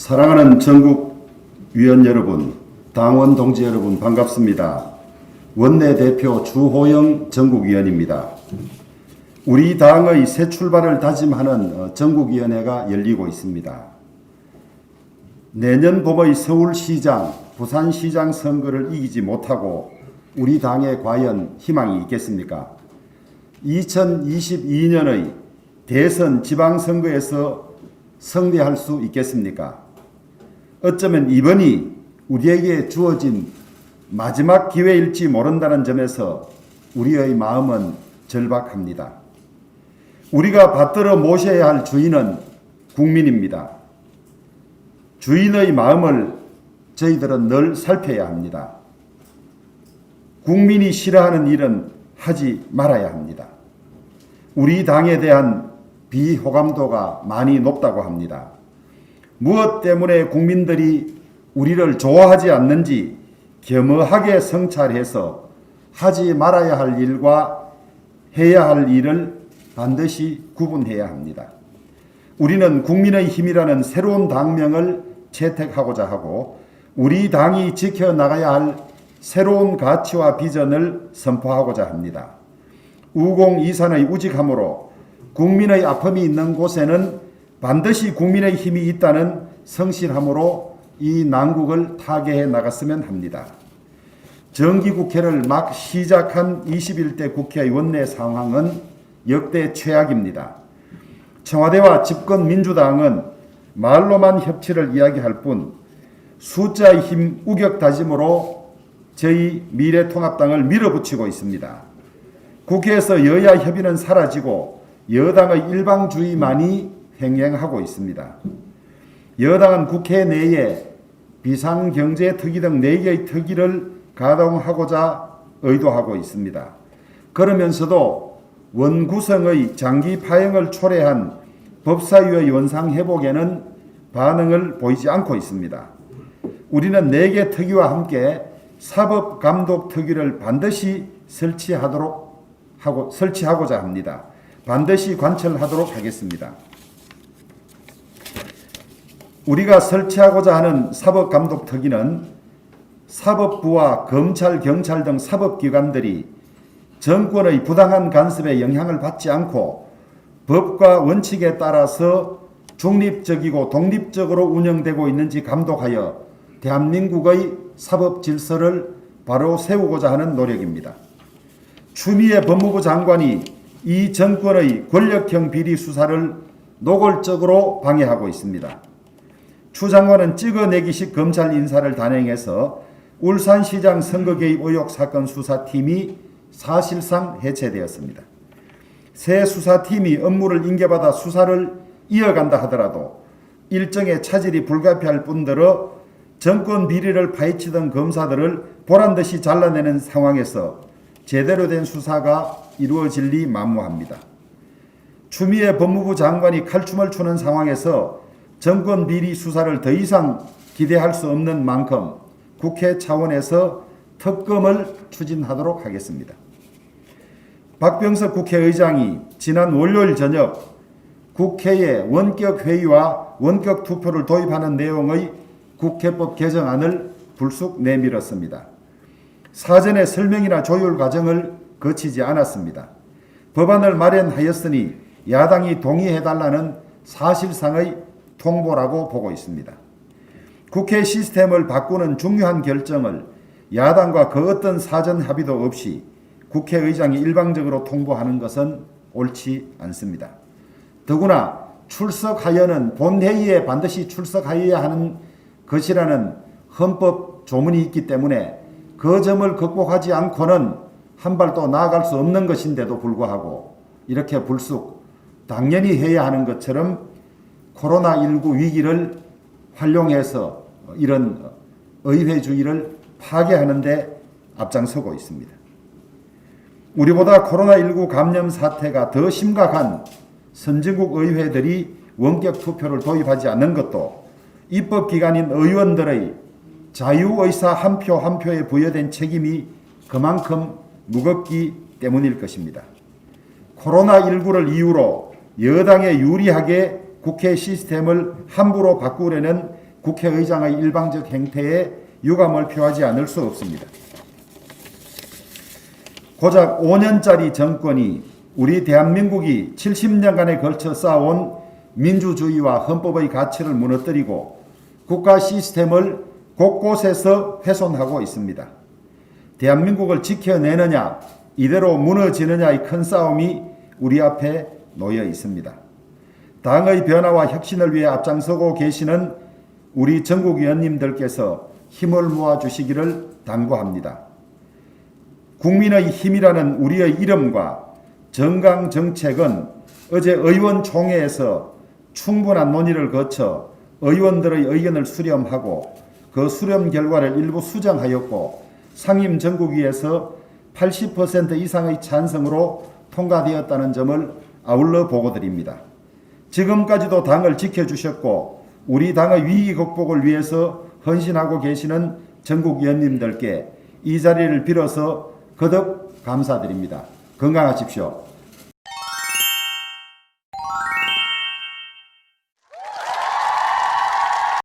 사랑하는 전국 위원 여러분, 당원 동지 여러분 반갑습니다. 원내대표 주호영 전국위원입니다. 우리 당의 새 출발을 다짐하는 전국위원회가 열리고 있습니다. 내년 봄의 서울시장, 부산시장 선거를 이기지 못하고 우리 당에 과연 희망이 있겠습니까? 2022년의 대선 지방선거에서 승리할 수 있겠습니까? 어쩌면 이번이 우리에게 주어진 마지막 기회일지 모른다는 점에서 우리의 마음은 절박합니다. 우리가 받들어 모셔야 할 주인은 국민입니다. 주인의 마음을 저희들은 늘 살펴야 합니다. 국민이 싫어하는 일은 하지 말아야 합니다. 우리 당에 대한 비호감도가 많이 높다고 합니다. 무엇 때문에 국민들이 우리를 좋아하지 않는지 겸허하게 성찰해서 하지 말아야 할 일과 해야 할 일을 반드시 구분해야 합니다. 우리는 국민의 힘이라는 새로운 당명을 채택하고자 하고 우리 당이 지켜나가야 할 새로운 가치와 비전을 선포하고자 합니다. 우공이산의 우직함으로 국민의 아픔이 있는 곳에는 반드시 국민의 힘이 있다는 성실함으로 이 난국을 타개해 나갔으면 합니다. 정기국회를 막 시작한 21대 국회의 원내 상황은 역대 최악입니다. 청와대와 집권민주당은 말로만 협치를 이야기할 뿐 숫자의 힘 우격다짐으로 저희 미래통합당을 밀어붙이고 있습니다. 국회에서 여야 협의는 사라지고 여당의 일방주의만이 횡행하고 있습니다. 여당은 국회 내에 비상경제특위 등 4개의 특위를 가동하고자 의도하고 있습니다. 그러면서도 원구성의 장기 파행을 초래한 법사위의 원상회복에는 반응을 보이지 않고 있습니다. 우리는 4개 특위와 함께 사법감독특위를 반드시 설치하고자 합니다. 반드시 관철하도록 하겠습니다. 우리가 설치하고자 하는 사법감독특위는 사법부와 검찰, 경찰 등 사법기관들이 정권의 부당한 간섭에 영향을 받지 않고 법과 원칙에 따라서 중립적이고 독립적으로 운영되고 있는지 감독하여 대한민국의 사법 질서를 바로 세우고자 하는 노력입니다. 추미애 법무부 장관이 이 정권의 권력형 비리 수사를 노골적으로 방해하고 있습니다. 추 장관은 찍어내기식 검찰 인사를 단행해서 울산시장 선거 개입 의혹 사건 수사팀이 사실상 해체되었습니다. 새 수사팀이 업무를 인계받아 수사를 이어간다 하더라도 일정의 차질이 불가피할 뿐더러 정권 비리를 파헤치던 검사들을 보란듯이 잘라내는 상황에서 제대로 된 수사가 이루어질 리 만무합니다. 추미애 법무부 장관이 칼춤을 추는 상황에서 정권 비리 수사를 더 이상 기대할 수 없는 만큼 국회 차원에서 특검을 추진하도록 하겠습니다. 박병석 국회의장이 지난 월요일 저녁 국회에 원격회의와 원격투표를 도입하는 내용의 국회법 개정안을 불쑥 내밀었습니다. 사전에 설명이나 조율 과정을 거치지 않았습니다. 법안을 마련하였으니 야당이 동의해달라는 사실상의 통보라고 보고 있습니다. 국회 시스템을 바꾸는 중요한 결정을 야당과 그 어떤 사전 합의도 없이 국회의장이 일방적으로 통보하는 것은 옳지 않습니다. 더구나 출석하여는 본회의에 반드시 출석하여야 하는 것이라는 헌법 조문이 있기 때문에 그 점을 극복하지 않고는 한 발도 나아갈 수 없는 것인데도 불구하고 이렇게 불쑥 당연히 해야 하는 것처럼 코로나19 위기를 활용해서 이런 의회주의를 파괴하는 데 앞장서고 있습니다. 우리보다 코로나19 감염 사태가 더 심각한 선진국 의회들이 원격 투표를 도입하지 않는 것도 입법기관인 의원들의 자유의사 한 표 한 표에 부여된 책임이 그만큼 무겁기 때문일 것입니다. 코로나19를 이유로 여당에 유리하게 국회 시스템을 함부로 바꾸려는 국회의장의 일방적 행태에 유감을 표하지 않을 수 없습니다. 고작 5년짜리 정권이 우리 대한민국이 70년간에 걸쳐 쌓아온 민주주의와 헌법의 가치를 무너뜨리고 국가 시스템을 곳곳에서 훼손하고 있습니다. 대한민국을 지켜내느냐 이대로 무너지느냐의 큰 싸움이 우리 앞에 놓여 있습니다. 당의 변화와 혁신을 위해 앞장서고 계시는 우리 전국 의원님들께서 힘을 모아주시기를 당부합니다. 국민의 힘이라는 우리의 이름과 정강정책은 어제 의원총회에서 충분한 논의를 거쳐 의원들의 의견을 수렴하고 그 수렴 결과를 일부 수정하였고 상임정국위에서 80% 이상의 찬성으로 통과되었다는 점을 아울러 보고드립니다. 지금까지도 당을 지켜주셨고 우리 당의 위기 극복을 위해서 헌신하고 계시는 전국 의원님들께 이 자리를 빌어서 거듭 감사드립니다. 건강하십시오.